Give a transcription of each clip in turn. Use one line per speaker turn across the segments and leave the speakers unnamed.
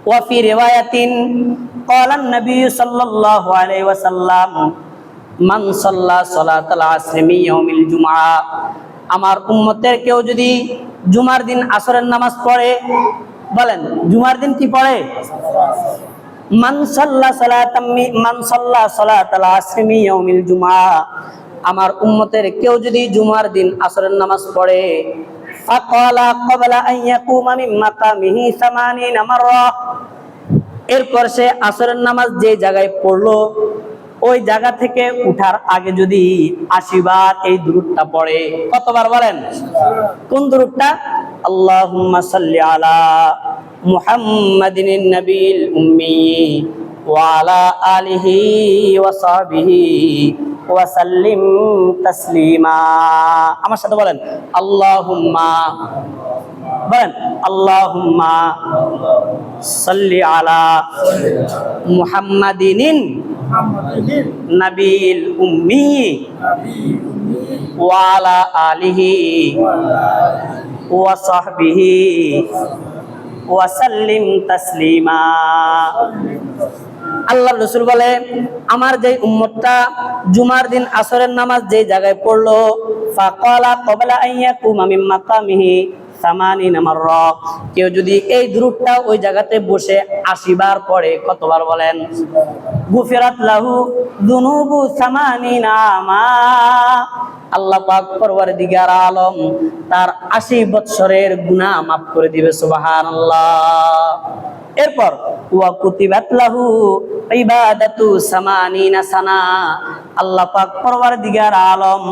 ওয়া ফি রিওয়ায়াতিন ক্বালা আন-নবী সাল্লাল্লাহু আলাইহি ওয়াসাল্লাম মান সাল্লা সালাতাল আসরি মিন ইয়াউমিল জুমআ, আমার উম্মতের কেউ যদি জুমার দিন আসরের নামাজ পড়ে, বলেন জুমার দিন কি পড়ে? মান সাল্লা সালাতাল আসরি মিন ইয়াউমিল জুমআ, আমার উম্মতের কেউ যদি জুমার দিন আসরের নামাজ পড়ে, ফাকালা ক্বাবলা আন ইয়াকুমা মিন মাকামিহি 80 মাররা, এরপর সে আসরের নামাজ যে জায়গায় পড়লো ওই জায়গা থেকে উঠার আগে যদি 80 বার এই দুরূদটা পড়ে, কতবার বলেন? কোন দুরূদটা? আল্লাহুম্মা সাল্লি আলা মুহাম্মাদিন নবিয়্যিল উম্মি ওয়া আলা আলিহি ওয়া সাহবিহি ওয়া সাল্লিম তাসলিমা। আমার সাথে বলেন আল্লাহুম্মা, বলেন আল্লাহুম্মা সাল্লি আলা মুহাম্মাদিন নবিয়্যিল উম্মি ওয়া আলা আলিহি ওয়া সাহবিহি ওয়া সাল্লিম তাসলিমা। আল্লাহর রাসূল বলে, আমার যে উম্মতটা জুমার দিন আসরের নামাজ যে জায়গায় পড়লো, ফাকালা ক্বাবলা আন ইয়াকুমা মিন মাকামিহি 80 মাররা, কেউ যদি এই দুরূদটা ওই জায়গাতে বসে 80 বার পড়ে, কতবার বলেন? গুফিরাত লাহু যুনুবু 80 আমা, আল্লাহ পাক পরওয়ারদিগার আলম তার 80 বৎসরের গুনাহ মাফ করে দিবে, সুবহানাল্লাহ। এরপর ওয়া কুতিবাত লাহু ইবাদাতু 80 সানা, আল্লাহ পাক পরওয়ারদিগার আলম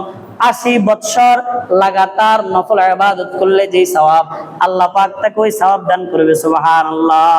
80 বৎসর লাগাতার নফল ইবাদত করলে যে সওয়াব, আল্লাহ পাক তাকে ওই সওয়াব দান করবে, সুবহানাল্লাহ।